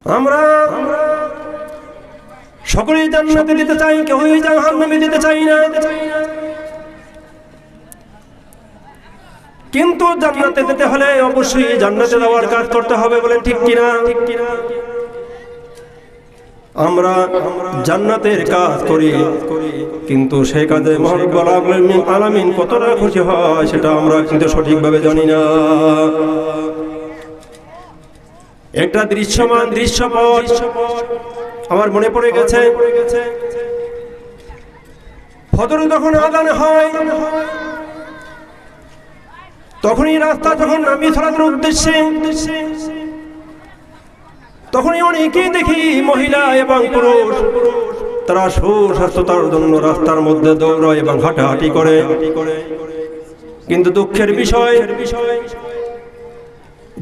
আমরা সকলেই জান্নাতে যেতে চাই, কেউই জাহান্নামে যেতে চাই না। কিন্তু জান্নাতে যেতে হলে অবশ্যই জান্নাতে যাওয়ার কাজ করতে হবে, বলেন ঠিক কিনা? আমরা জান্নাতের কাজ করি, কিন্তু সেই কাজে মহান রব্বুল আলামিন কতটা খুশি হয় সেটা আমরা কিন্তু সঠিকভাবে জানি না। একটা দৃশ্যপট আমার মনে পড়ে গেছে। ফজর যখন আযান হয় তখনই রাস্তা যখন নামি সালাতের উদ্দেশ্যে, তখনই অনেকেই দেখি মহিলা এবং পুরুষ তারা সুস্বাস্থ্যতার জন্য রাস্তার মধ্যে দৌড়ায় এবং হাঁটাহাঁটি করে। কিন্তু দুঃখের বিষয়,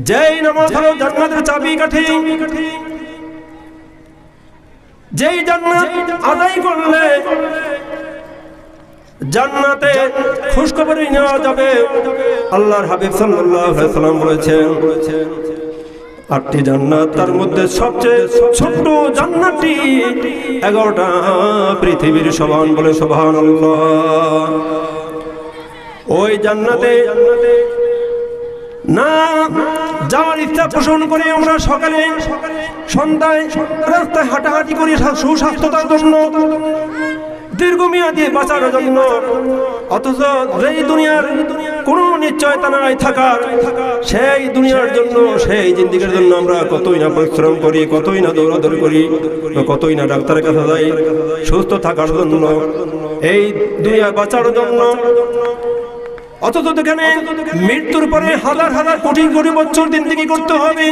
যেই নামাজ হলো জান্নাতের চাবিকাঠি, যেই জান্নাত আদায় করলে জান্নাতে খুশখবরি নেওয়া যাবে। আল্লাহর হাবিব সাল্লাল্লাহু আলাইহি ওয়াসাল্লাম বলেছেন 8টি জান্নাত, তার মধ্যে সবচেয়ে ছোট্ট জান্নাতটি 11টা পৃথিবীর সমান, বলে সুবহানাল্লাহ। ওই জান্নাতে না যাওয়ার ইচ্ছা পোষণ করে আমরা সকালে সন্ধ্যায় রাস্তায় হাঁটাহাঁটি করি সুস্বাস্থ্যতার জন্য, দীর্ঘমেয়াদী বাঁচার জন্য, অথচ যেই দুনিয়ার কোনো নিশ্চয়তা নাই থাকার, সেই দুনিয়ার জন্য, সেই জিন্দেগির জন্য আমরা কতই না পরিশ্রম করি, কতই না দৌড়াদৌড়ি করি, কতই না ডাক্তারের কাছে যাই সুস্থ থাকার জন্য, এই দুনিয়া বাঁচার জন্য। অথচ যেখানে মৃত্যুর পরে হাজার হাজার কোটি কোটি বছর জিন্দেগি করতে হবে,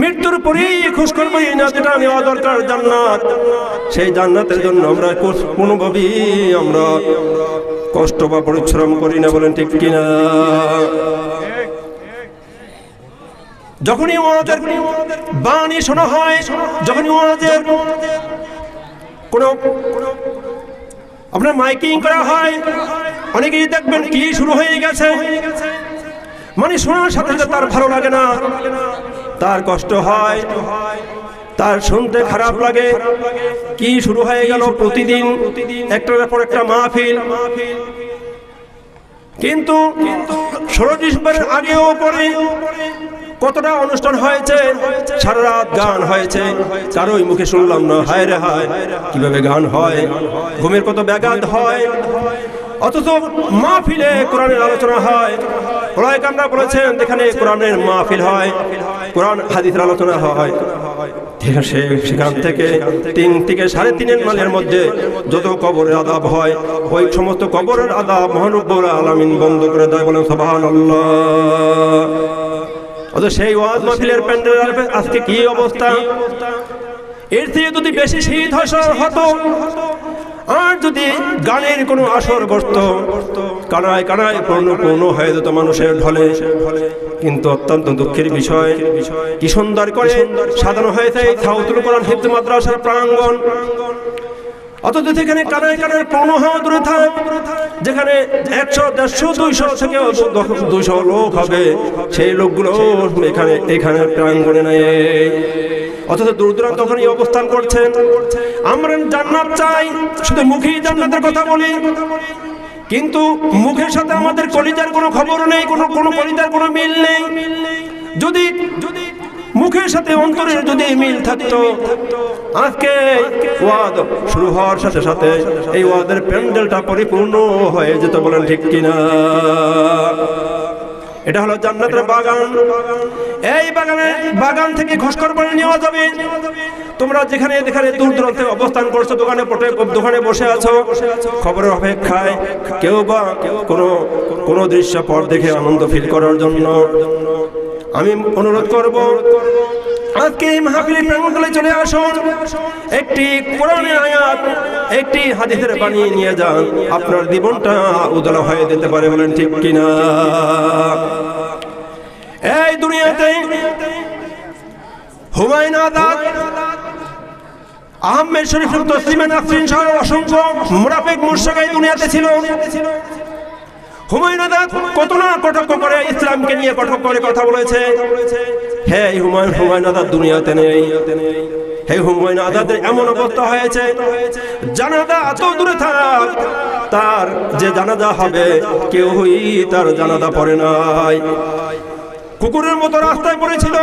মৃত্যুর পরেই খোঁজ করবো না যেটা নেওয়া দরকার জান্নাত, সেই জান্নাতের জন্য আমরা কোনোভাবেই আমরা কষ্ট বা পরিশ্রম করি না, বলেন ঠিক কিনা? যখনই ওয়াজের বাণী শোনা হয়, যখনই ওয়াজের কোনো আপনার মাইকিং করা হয়, অনেকেই দেখবেন কি শুরু হয়ে গেছে, মানে শোনার সাথে সাথে তার ভালো লাগে না, তার কষ্ট হয়, তার শুনতে খারাপ লাগে। কি শুরু হয়ে গেল, প্রতিদিন একটার পর একটা মাহফিল। কিন্তু 16 ডিসেম্বরের আগেও পরে কতটা অনুষ্ঠান হয়েছে, সারা রাত গান হয়েছে, কারোই মুখে শুনলাম না হায় রে হায় কিভাবে গান হয়, ঘুমের কত ব্যাঘাত হয়। অথচ মাহফিলে কোরআনের আলোচনা হয়, ওলামায়ে বলেছেন যেখানে কোরআনের মাহফিল হয়, কোরআন হাদিসের আলোচনা হয়, সেখান থেকে 3 থেকে 3.5 মাইলের মধ্যে যত কবরের আযাব হয়, ওই সমস্ত কবরের আযাব মহান রব্বুল আলামিন বন্ধ করে দেয়, বলেন সুবহানাল্লাহ। অথচ সেই ওয়াজ মাহফিলের প্যান্ডেলের আজকে কি অবস্থা! এর থেকে যদি বেশি শহীদ হতো, আর যদি গানের কোনো আসর বসত, কানায় কানায় পূর্ণ হয়ে যেত মানুষের ঢলে। কিন্তু অত্যন্ত দুঃখের বিষয়, কি সুন্দর করে সাজানো হয়েছে এই সাউতুল কোরআন হিফজ মাদ্রাসার প্রাঙ্গণ, অথচ যেখানে কানায় কানায় পূর্ণ হওয়া দূরে থাক, যেখানে 100, 150, 200 থেকে 200 লোক হবে, সেই লোকগুলো এখানে প্রাঙ্গণে নেই। অথচ দূর দূরান্ত তখন এই অবস্থান করছেন। আমরা জান্নাত চাই, শুধু মুখেই জান্নাতের কথা বলি, কিন্তু মুখের সাথে আমাদের কলিজার কোনো খবর নেই, কোনো কলিজার কোনো মিল নেই। যদি মুখের সাথে অন্তরের যদি মিল থাকতো, আজকে ওয়াজ শুরু হওয়ার সাথে সাথে এই ওয়াজের প্যান্ডেলটা পরিপূর্ণ হয়ে যেত, বলেন ঠিক কিনা? এটা হলো জান্নাতের বাগান। এই বাগান থেকে খোঁজখবর নেওয়া যাবে। তোমরা যেখানে দূর দূরান্তে অবস্থান করছো, দোকানে বসে আছো খবরের অপেক্ষায়, কেউ বা কোনো দৃশ্যপট দেখে আনন্দ ফিল করার জন্য, আমি অনুরোধ করব আজকে এই মাহফিলের প্রাঙ্গণে চলে আসুন, একটি কোরআনের আয়াত, একটি হাদিসের বাণী নিয়ে যান, আপনার জীবনটা উজ্জ্বল হয়ে যেতে পারে, বলেন ঠিক কিনা? এই দুনিয়াতে হুমায়ুন আজাদ, আহমেদ শরীফ, তসলিমা নাসরিন সহ অসংখ্য মুনাফিক মুশরিক এই দুনিয়াতে ছিল। হুমায়ুন আজাদ কত না কটাক্ষ করে ইসলামকে নিয়ে কটাক্ষ করে কথা বলেছে। হে হুমায়ুন আজাদ দুনিয়াতে নেই। হে হুমায়ুন আজাদের এমন অবস্থা হয়েছে, জানাজা এত দূরে থাক, তার যে জানাজা হবে কেউই তার জানাজা পড়ে নাই। কুকুরের মতো রাস্তায় পড়েছিল,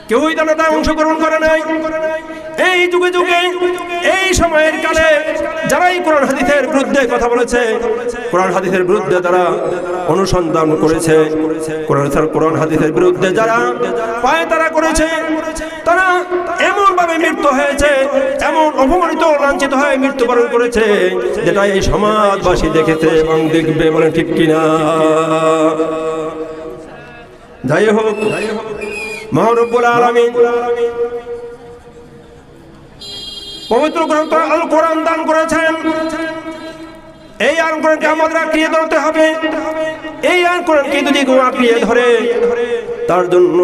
কেউই জানাজায় অংশগ্রহণ করে নাই। এই যুগে যুগে এই সময়ের কালে যারাই কোরআন হাদিসের বিরুদ্ধে কথা বলেছে, কোরআন হাদিসের বিরুদ্ধে যারা অনুসন্ধান করেছে, কোরআন হাদিসের বিরুদ্ধে যারা পায়তারা করেছে, তারা এমন ভাবে মৃত্যু হয়েছে, এমন অপমানিত লাঞ্ছিত হয়ে মৃত্যুবরণ করেছে, যেটা এই সমাজবাসী দেখেছে এবং দেখবে, বলেন ঠিক কিনা? যাই হোক, মহান রব্বুল আলামিন পবিত্র গ্রন্থ আল কোরআন দান করেছেন। এই আল কোরআনকে আমাদের আঁকড়িয়ে ধরতে হবে। এই আল কোরআনকে যদি কেউ আঁকড়িয়ে ধরে, তার জন্য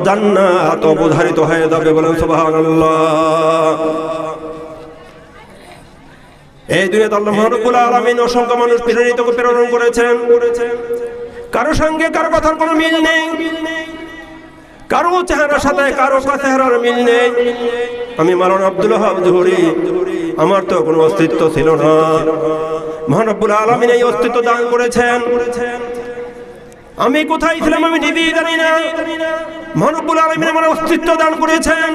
জান্নাত অবধারিত হয়ে যাবে, বলেন সুবহানাল্লাহ। এই দুনিয়াতে আল্লাহ মহান রব্বুল আলামিন অসংখ্য মানুষ প্রেরণ করেছেন। কারো সঙ্গে কারো কথার কোনো মিল নেই, কারো চেহারার সাথে কারো চেহারার মিল নেই। আমি মাওলানা আব্দুল ওয়াহাব জোহরি, আমার তো কোনো অস্তিত্ব ছিল না, মহান রব্বুল আলামিন এই অস্তিত্ব দান করেছেন। আমি কোথায় ছিলাম আমি নিজেই জানি না, মহান রব্বুল আলামিন আমার অস্তিত্ব দান করেছেন।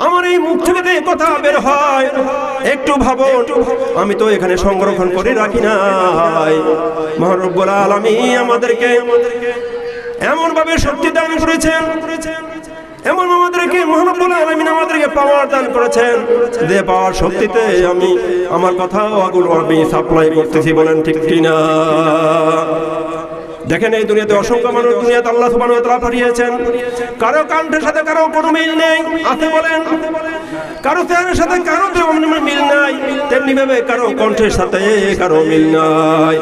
আমার এই মুখ থেকে যে কথা বের হয়, একটু ভাবো, আমি তো এখানে সংরক্ষণ করে রাখি নাই। মহান রব্বুল আলামিন আমাদেরকে এমন ভাবে শক্তি দান করেছেন, এমন আমাদেরকে মহান রব্বুল আলামিন আমাদেরকে পাওয়ার দান করেছেন, যে পাওয়ার শক্তিতে আমি আমার কথা ওগুলো আমি সাপ্লাই করতেছি, বলেন ঠিক কিনা? দেখেন, এই দুনিয়াতে অসংখ্য মানুষ দুনিয়াতে আল্লাহ সুবহানাহু ওয়া তাআলা পাঠিয়েছেন। কারো কণ্ঠের সাথে কারো কোনো মিল নেই, আছে বলেন? কারো চেহারার সাথে কারো মিল নাই, তেমনি ভাবে কারো কণ্ঠের সাথে কারো মিল নাই।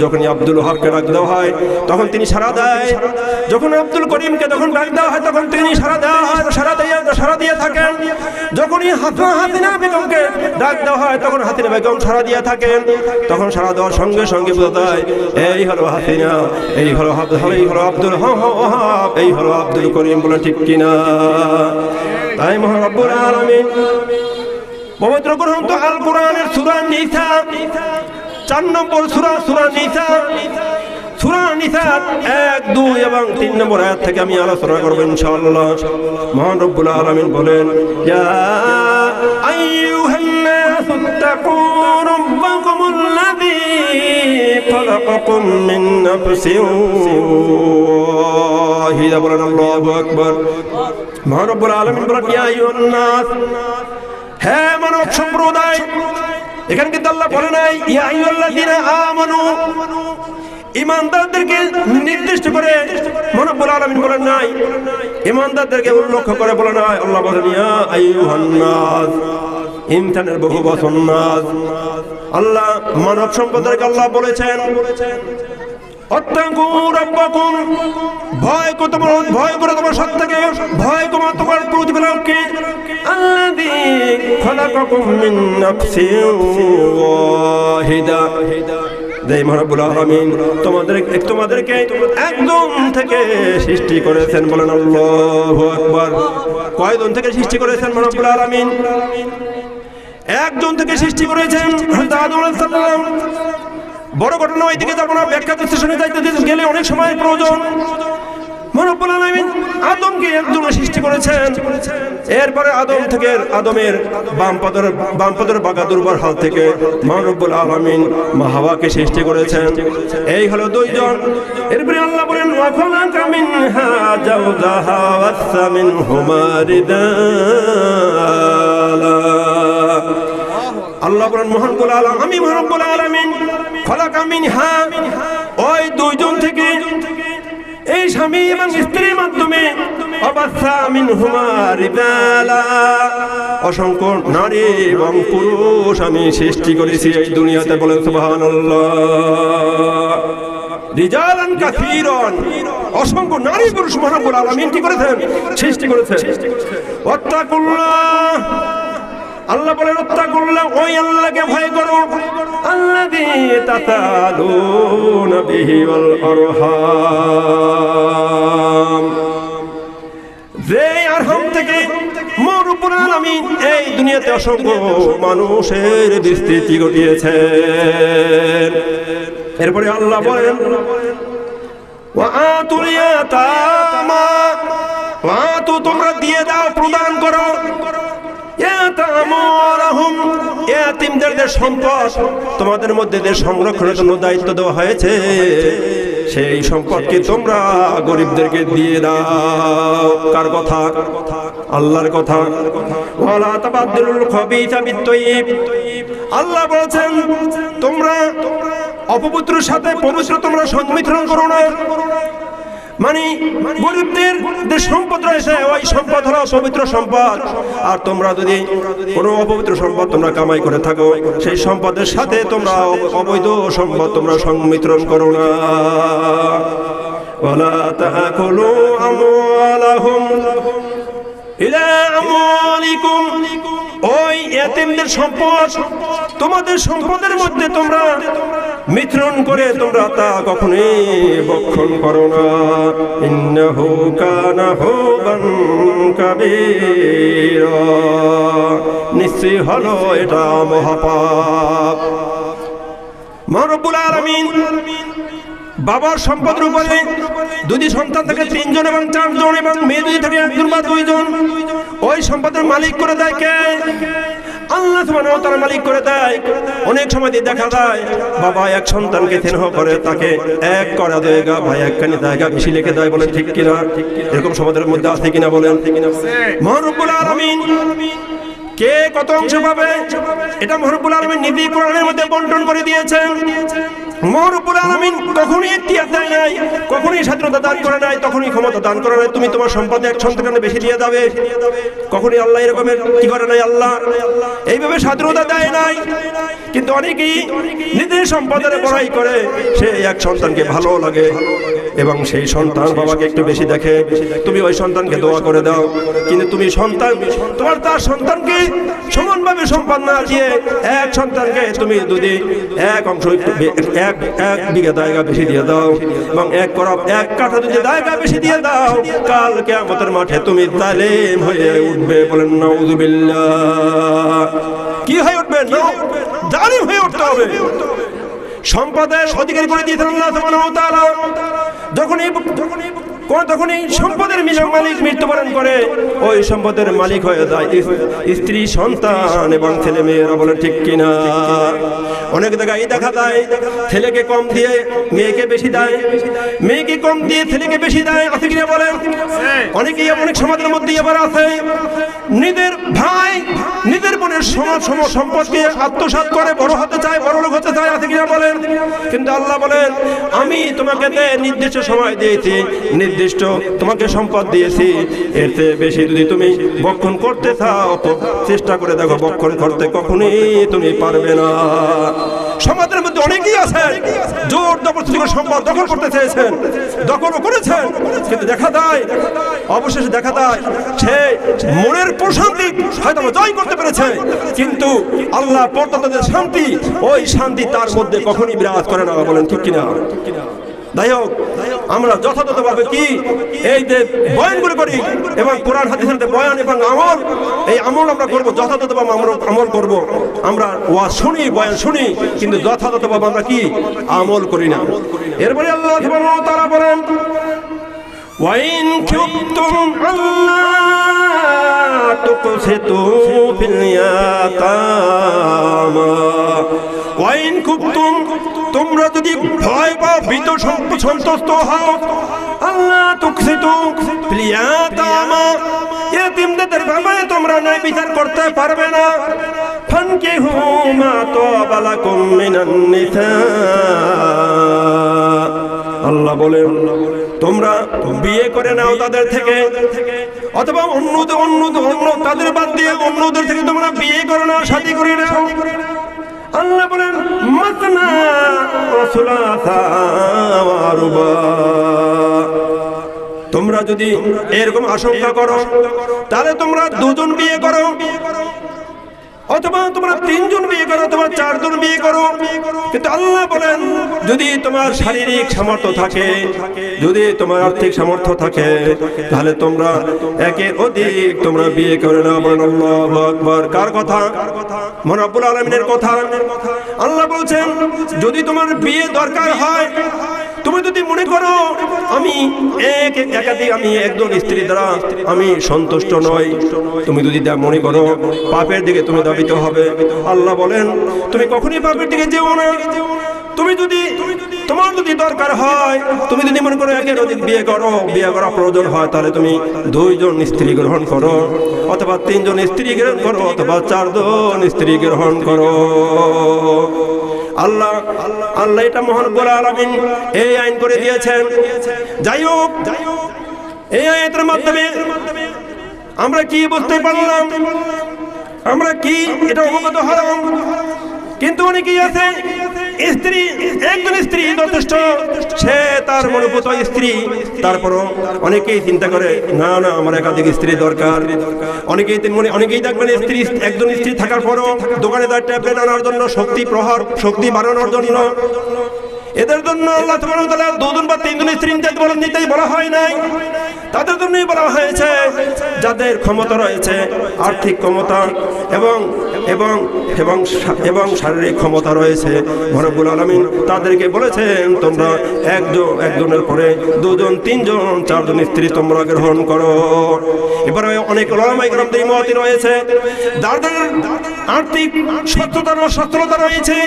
যখন আব্দুল ওয়াহাবকে ডাক দেওয়া হয় তখন তিনি সাড়া দেয়, যখন আব্দুল করিমকে যখন ডাক দেওয়া হয় তখন তিনি সাড়া দিয়ে থাকেন। যখনই হাসিনা বেগমকে ডাক দেওয়া হয় তখন হাসিনা বেগম সাড়া দিয়ে থাকেন। তখন সাড়া দেওয়ার সঙ্গে সঙ্গে বোঝা যায় এই হলো হাসিনা, এই হলো আব্দুল ওয়াহাব, এই হলো আব্দুল করিম, বলে ঠিক কিনা? তাই মহান রব্বুল আলামিন পবিত্র গ্রন্থ আল কোরআনের সূরা নিসা 4 নম্বর সূরা নিসা, সূরা নিসা 1, 2 এবং 3 নম্বর আয়াত থেকে আমি আলোচনা করব ইনশাআল্লাহ। মহান রব্বুল আলামিন বলেন, ইয়া আইয়ুহান নাসু তাকু রাব্বাকুমুল্লাযী খালাকাকুম মিন নাফসিন ওয়াহিদা, বলেন আল্লাহু আকবার। মহান রব্বুল আলামিন বলেন, ইয়া আইয়ুহান নাস, হে মানব সম্প্রদায়। এখানে কিন্তু আল্লাহ বলে নাই ইয়া আইয়ুহাল্লাযীনা আমানু, ঈমানদারদেরকে নির্দিষ্ট করে মহান রব্বুল আলামিন বলেন নাই, ঈমানদারদেরকে উল্লেখ করে বলে নাই। আল্লাহ বলেন ইয়া আইয়ুহান নাস, ইনসানের বহু বচন নাস। আল্লাহ মানব সম্প্রদায়কে আল্লাহ বলেছেন অত্তাকু রাব্বাকুম, ভয় করো তোমার সত্তাকে, ভয় করো তোমার প্রতিপালককে। আল্লাযী খালাকাকুম মিন নাফসিন ওয়াহিদা, যেই মহান রব্বুল আলামিন তোমাদেরকে একজন থেকে সৃষ্টি করেছেন, বলেন আল্লাহু আকবার। কয়জন থেকে সৃষ্টি করেছেন মহান রব্বুল আলামিন? একজন থেকে সৃষ্টি করেছেন, হযরত আদম আলাইহিস সালাম। বড় ঘটনা ওইদিকে যাব না, ব্যাখ্যা বিশ্লেষণে যাইতে গেলে অনেক সময় প্রয়োজন। মহান রব্বুল আলামিন আদমকে একজন সৃষ্টি করেছেন। এরপরে আদম থেকে আদমের বাম পাদের বাঁকা দুর্বল হাত থেকে মহান রব্বুল আলামিন মা হাওয়াকে সৃষ্টি করেছেন। এই হলো দুইজন। এরপরে আল্লাহ বলেন ওয়া খালাকা মিনহা যাওজাহা ওয়াসা মিনহুমা রিজালা। আল্লাহ বলেন আমি মহান রব্বুল আলামিন খালাকা মিনহা, ওই দুইজন থেকে এই স্বামী এবং স্ত্রীর মাধ্যমে অবাসা মিনহুমা রিজালা, অসংখ্য নারী এবং পুরুষ আমি সৃষ্টি করেছি এই দুনিয়াতে, বলেন সুবহানাল্লাহ। রিজালান কাসীরান, অসংখ্য নারী পুরুষ মহান রব্বুল আলামিন কি করেছেন? সৃষ্টি করেছেন। ওয়াত্তাকুল্লাহ, আল্লাহ বলেন ওয়াত্তাকুল্লাহ, ওই আল্লাহকে ভয় করো, আল্লাযী তাসালুনা বিহি ওয়াল আরহাম, যে আরহাম থেকে মোর রব্বুল আলামিন এই দুনিয়াতে অসংখ্য মানুষের বিস্তৃতি ঘটিয়েছেন। এরপরে আল্লাহ বলেন ওয়াতুল ইয়াতামা, ওয়াতু তোমরা দিয়ে দাও, প্রদান করো, ইয়াতামারাহুম, ইয়াতীমদের যে সম্পদ তোমাদের মধ্যে যে সংরক্ষণের জন্য দায়িত্ব দেওয়া হয়েছে সেই সম্পদকে তোমরা গরিবদেরকে দিয়ে দাও। কার কথা? আল্লাহর কথা। ওয়ালা তাবাদদুল খাবিসা বিত-তাইয়্যিব, আল্লাহ বলেন তোমরা অপবিত্রের সাথে পবিত্র তোমরা সংমিশ্রণ করো না। মানে গরিবদের যে সম্পদ রয়েছে ওই সম্পদ হলো পবিত্র সম্পদ, আর তোমরা যদি কোনো অপবিত্র সম্পদ তোমরা কামাই করে থাকো সেই সম্পদের সাথে তোমরা অবৈধ সম্পদ তোমরা সংমিশ্রণ করো না। ওয়ালা তাআকুলু আমওয়ালাহুম ইলা আমওয়ালিকুম, ওই ইয়াতীমদের সম্পদ তোমাদের সম্পদের মধ্যে তোমরা মিশ্রণ করে তোমরা তা কখনোই ভক্ষণ করো না। ইন্নাহু কানা হুবান কাবীরা, নিশ্চয় হলো এটা মহাপাপ। মহান রব্বুল আলামিন বাবার সম্পদের উপরে যদি সন্তান থাকে 3 জন এবং 4 জন, এবং মেয়ে যদি থাকে 1 জন বা 2 জন, ওই সম্পদের মালিক করে দেয় কে? আল্লাহ সুবহানাহু ওয়া তাআলা মালিক করে দেয়। অনেক সময় দেখা যায় বাবা এক সন্তানকে স্নেহ করে তাকে এক করা জায়গা বা একখানি জায়গা বেশি লিখে দেয়, বলেন ঠিক কিনা? এরকম সমাজের মধ্যে আছে কিনা বলেন? মহান রব্বুল আলামিন কে কত অংশ পাবে এটা মহান রব্বুল আলামিন নিজেই কোরআনের মধ্যে বণ্টন করে দিয়েছেন। মহান রব্বুল আলামিন কখনোই ইখতিয়ার দেয় নাই, কখনোই স্বাধীনতা দান করে নাই, তখনই ক্ষমতা দান করে নাই তুমি তোমার সম্পদে এক সন্তানকে বেশি দিয়ে যাবে, কখনোই আল্লাহ এরকমের কি করে নাই। আল্লাহ এইভাবে স্বাধীনতা দেয় নাই। কিন্তু অনেকেই নিজের সম্পদের বড়াই করে, সে এক সন্তানকে ভালো লাগে এবং সেই সন্তান বাবাকে একটু বেশি দেখে, তুমি ওই সন্তানকে দোয়া করে দাও, কিন্তু তুমি সন্তান তোমার তার সন্তানকে সমানভাবে সম্পদ না দিয়ে এক সন্তানকে তুমি যদি এক অংশ এক বিঘা জায়গা বেশি দিয়ে দাও এবং এক কাঠা যদি জায়গা বেশি দিয়ে দাও, কাল কিয়ামতের মাঠে তুমি জালেম হয়ে উঠবে। বলেন নাউযুবিল্লাহ। কি হয়ে উঠবে? জালিম হয়ে উঠতে হবে। সম্পদের অধিকারী করে দিয়েছেন আল্লাহ সুবহানাহু ওয়া তাআলা। যখনই সম্পদের মালিক মৃত্যুবরণ করে ওই সম্পদের মালিক হয়ে যায় স্ত্রী, সন্তান এবং ছেলে মেয়েরা। বলে ঠিক কিনা? অনেক জায়গায় দেখা যায় ছেলেকে কম দিয়ে মেয়েকে বেশি দেয়, মেয়েকে কম দিয়ে ছেলেকে বেশি দেয়, আছে কিনা বলেন? অনেকেই অনেক সমাজের মধ্যে এবার আছে নিজের ভাই নিজের বোনের সম্পদকে আত্মসাৎ করে বড় হতে চায়, বড় লোক হতে চায়, আছে কিনা বলেন? কিন্তু আল্লাহ বলেন আমি তোমাকে নির্দিষ্ট সময় দিয়েছি, নির্দিষ্ট তোমাকে সম্পদ দিয়েছি, এর চেয়ে বেশি যদি তুমি ভক্ষণ করতে চাও তো চেষ্টা করে দেখো, ভক্ষণ করতে কখনোই তুমি পারবে না। সমাজের মধ্যে অনেকেই আছে জোর জবরদস্তি করে সম্পদ দখল করতে চেয়েছেন, দখলও করেছেন, কিন্তু অবশেষে দেখা যায় সে মনের প্রশান্তি হয়তো জয় করতে পেরেছে, কিন্তু আল্লাহ পরতাদের শান্তি, ওই শান্তি তার মধ্যে কখনোই বিরাজ করে না। বলেন ঠিক কিনা? যাই হোক, আমরা যথাযথভাবে কি এই যে বয়ানগুলো করি এবং কোরআন হাদিসের বয়ান এবং আমল, এই আমল আমরা করবো যথাযথভাবে, আমল করব। আমরা ওয়াজ শুনি, বয়ান শুনি, কিন্তু যথাযথভাবে আমরা কি আমল করি না। এরপরে আল্লাহ সুবহানাহু ওয়া তাআলা বলেন ওয়াইন খুফতুম আল্লা তুকসিতু ফিল ইয়াতামা, ওয়াইন খুফতুম তোমরা যদি ভয় পাও, ভীত সন্তুষ্ট হও, আল্লাহ তুকসিতু ফিল ইয়াতামা, ইয়াতীমদের ব্যাপারে তোমরা ন্যায় বিচার করতে পারবে না, ফানকিহু মা তাবা লাকুম মিনান নিসা, আল্লাহ বলেন তোমরা বিয়ে করে নাও তাদের থেকে, অথবা অন্য তাদের বাদ দিয়ে অন্যদের থেকে তোমরা বিয়ে করে নাও, শাদী করে নাও। আল্লাহ বলেন মাসনা ওয়া সুলাসা ওয়া রুবা, তোমরা যদি এরকম আশঙ্কা করো তাহলে তোমরা দুজন বিয়ে করো, অথবা তোমরা 3 জন বিয়ে করো অথবা 4 জন বিয়ে করো। কিন্তু আল্লাহ বলেন যদি তোমার শারীরিক সামর্থ্য থাকে, যদি তোমার আর্থিক সামর্থ্য থাকে, তাহলে তোমরা একের অধিক তোমরা বিয়ে করে নাও। বলেন আল্লাহু আকবার। কার কথা? মহান রব্বুল আলামিনের কথা। আল্লাহ বলছেন যদি তোমার বিয়ে দরকার হয়, তুমি যদি মনে করো আমি একাধিক আমি একজন স্ত্রী দ্বারা আমি সন্তুষ্ট নই, তুমি যদি মনে করো পাপের দিকে তুমি ধাবিত হবে, আল্লাহ বলেন তুমি কখনই পাপের দিকে যেও না। তুমি যদি তোমার যদি দরকার হয়, তুমি যদি মনে করো একের অধিক বিয়ে করো, বিয়ে করা প্রয়োজন হয়, তাহলে তুমি 2 জন স্ত্রী গ্রহণ করো অথবা 3 জন স্ত্রী গ্রহণ করো অথবা 4 জন স্ত্রী গ্রহণ করো। আল্লাহ এটা মহান রব্বুল আলামিন এই আইন করে দিয়েছেন। যাই হোক, এই আয়াতের মাধ্যমে আমরা কি বুঝতে পারলাম? আমরা কি এটা অবগত হলাম? কিন্তু অনেকেই আছে স্ত্রী, একজন স্ত্রী যথেষ্ট, সে তার মনোভূত স্ত্রী, তারপরও অনেকেই চিন্তা করে না না আমার একাধিক স্ত্রী দরকার। অনেকেই দেখবেন স্ত্রী, একজন স্ত্রী থাকার পরও দোকানে তার ট্যাবলেট আনার জন্য, শক্তি বাড়ানোর জন্য, এদের জন্য আল্লাহ সুবহানাহু ওয়া তাআলা 2 জন বা 3 জন স্ত্রী নিতে বলা হয় নাই। তাদের জন্যই বলা হয়েছে যাদের ক্ষমতা রয়েছে, আর্থিক ক্ষমতা এবং শারীরিক ক্ষমতা রয়েছে। রব্বুল আলামিন তাদেরকে বলেছেন তোমরা একজনের পরে 2 জন 3 জন 4 জন স্ত্রী তোমরা গ্রহণ করো। এবারে অনেক উলামা ইকরামদের মত রয়েছে যাদের আর্থিক সচ্ছলতা রয়েছে,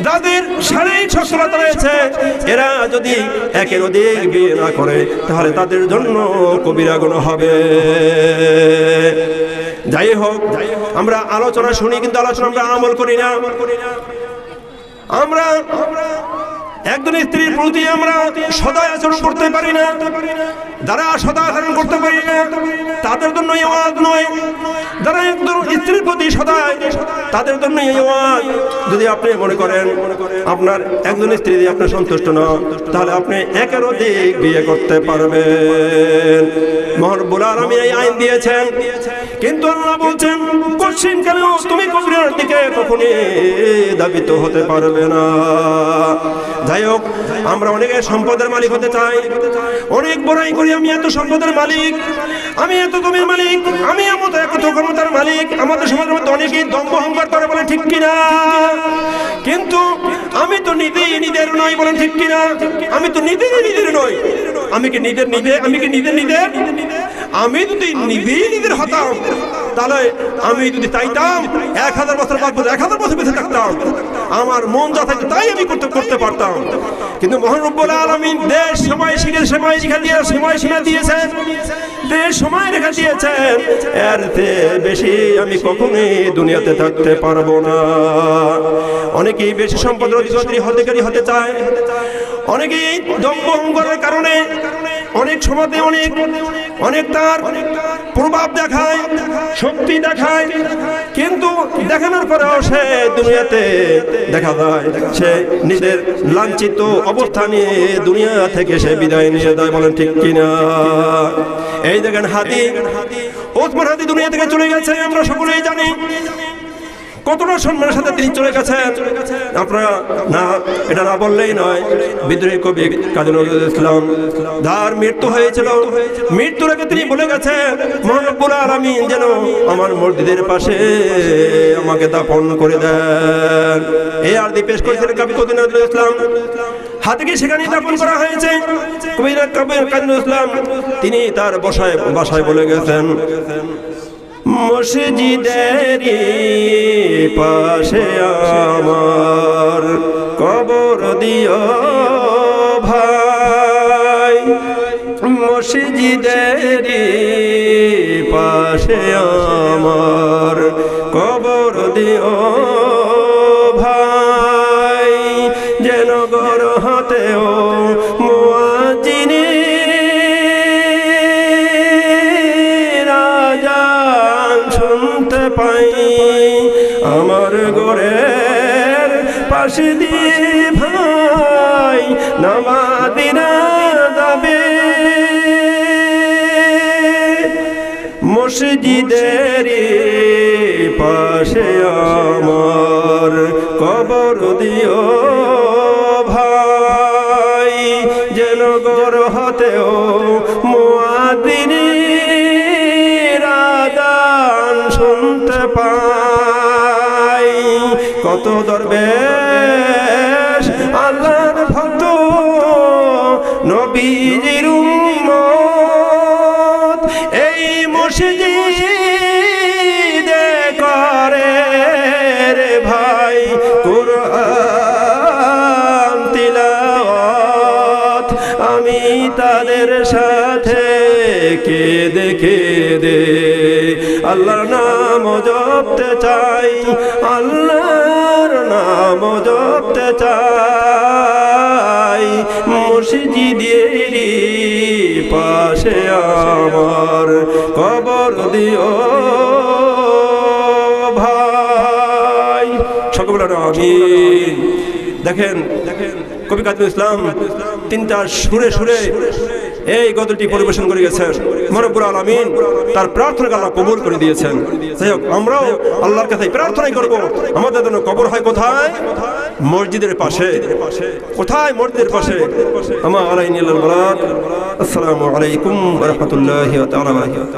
যাদের শারীরিক সচ্ছলতা রয়েছে, এরা যদি একের অধিক বিয়ে না করে তাহলে তাদের জন্য কবিরা গুনাহ হবে। যাই হোক, আমরা আলোচনা শুনি কিন্তু আলোচনা আমরা আমল করি না। আমরা একজন স্ত্রীর প্রতি আমরা সদয় আচরণ করতে পারি না। যারা সদয় আচরণ করতে পারি না তাদের জন্য এই ওয়াজ নয়। যারা একজন স্ত্রীর প্রতি সদয়, তাদের জন্য এই ওয়াজ। যদি আপনি মনে করেন আপনার একজন স্ত্রী দিয়ে আপনি সন্তুষ্ট না, তাহলে আপনি একের অধিক বিয়ে করতে পারবেন। মহান রব্বুল আলামিন এই আইন দিয়েছেন, কিন্তু আল্লাহ বলছেন কোশ্চিন কেন তুমি কবিরার দিকে কখনই ধাবিত হতে পারবে না। যাই হোক, আমরা অনেকে সম্পদের মালিক হতে চাই, অনেক বড়াই করি আমি এত সম্পদের মালিক, আমি এত জমির মালিক, আমি এত ক্ষমতার মালিক। আমাদের সমাজের মধ্যে অনেকেই দম্ভ অহংকার করে, বলে ঠিক কিনা? কিন্তু আমি তো নিজের নই, বলেন ঠিক কিনা? আমি তো নিজের নই। আমি কি নিজের? আমি যদি নিজের হতাম, তাহলে আমি যদি চাইতাম 1000 বছর বাঁচবো, 1000 বছর বেঁচে থাকতাম, আমার মন যা থাকতো তাই আমি করতে পারতাম। কিন্তু মহান রব্বুল আলামিন দেশ সময় সীমা দিয়েছেন, দেশ সময় রেখা দিয়েছেন, এর বেশি আমি কখনোই দুনিয়াতে থাকতে পারবো না। অনেকেই বেশি সম্পদের অধিকারী হতে চায়, অনেকেই দম্ভ অহংকারের কারণে অনেক সমাজে অনেক তার প্রভাব দেখায়, শক্তি দেখায়, কিন্তু দেখানোর পরেও সে দুনিয়াতে দেখা যায় সে নিজের লাঞ্ছিত অবস্থা নিয়ে দুনিয়া থেকে সে বিদায় নিয়ে যায়। বলেন ঠিক কিনা? এই দেখেন ওসমান হাদি দুনিয়া থেকে চলে গেছে, আমরা সকলেই জানি। কতটা সম্মানের সাথে তিনি চলে গেছেন, আপনারা না এটা না বললেই নয়। বিদ্রোহী কবি কাজী নজরুল ইসলাম, যার মৃত্যু হয়েছিল, মৃত্যুর আগে তিনি বলে গেছেন মহান রব্বুল আলামিন যেন আমার মসজিদের পাশে আমাকে দাফন করে দেন। এই আরজি পেশ করেছিলেন কবি কাজী নজরুল ইসলাম। হাতিকে সেখানে দাফন করা হয়েছে। কবি কাজী নজরুল ইসলাম তিনি তার বাসায় বলে গেছেন, মসজিদেরই পাশে আমার কবর দিও ভাই, মসজিদেরই পাশে আমার কবর দিও ভাই, যেন গর হাতেও পাই, আমার ঘরের পাশে দিয়ে ভাই নামাজিরা যাবে, মসজিদের পাশে আমার কবর দিও ভাই, যেন গর হতেও মুয়াজ্জিনের আযান শুনতে পাই। কত দরবেশ আল্লাহর ভক্ত নবীজির উম্মত এই মসজিদে করে রে ভাই কুরআন তিলাওয়াত। আমি তাদের সাথে কেঁদে কেঁদে আল্লাহর নাম জপতে চাই, আল্লাহর নাম জপতে চাই। মসজিদেরই পাশে আমার কবর দিও ভাই। সকলে আমিন। দেখেন কবি কাজী ইসলাম তিনটা সুরে সুরে এই গজলটি পরিবেশন করে গেছেন। রব্বুল আলামিন তার প্রার্থনাকে আল্লাহ কবুল করে দিয়েছেন। যাই হোক, আমরাও আল্লাহর কাছে প্রার্থনাই করব আমাদের জন্য কবর হয় কোথায়? মসজিদের পাশে। কোথায়? মসজিদের পাশে। আমা আলাইনা আল বালাগ। আসসালামু আলাইকুম ওয়া রাহমাতুল্লাহি ওয়া বারাকাতুহু।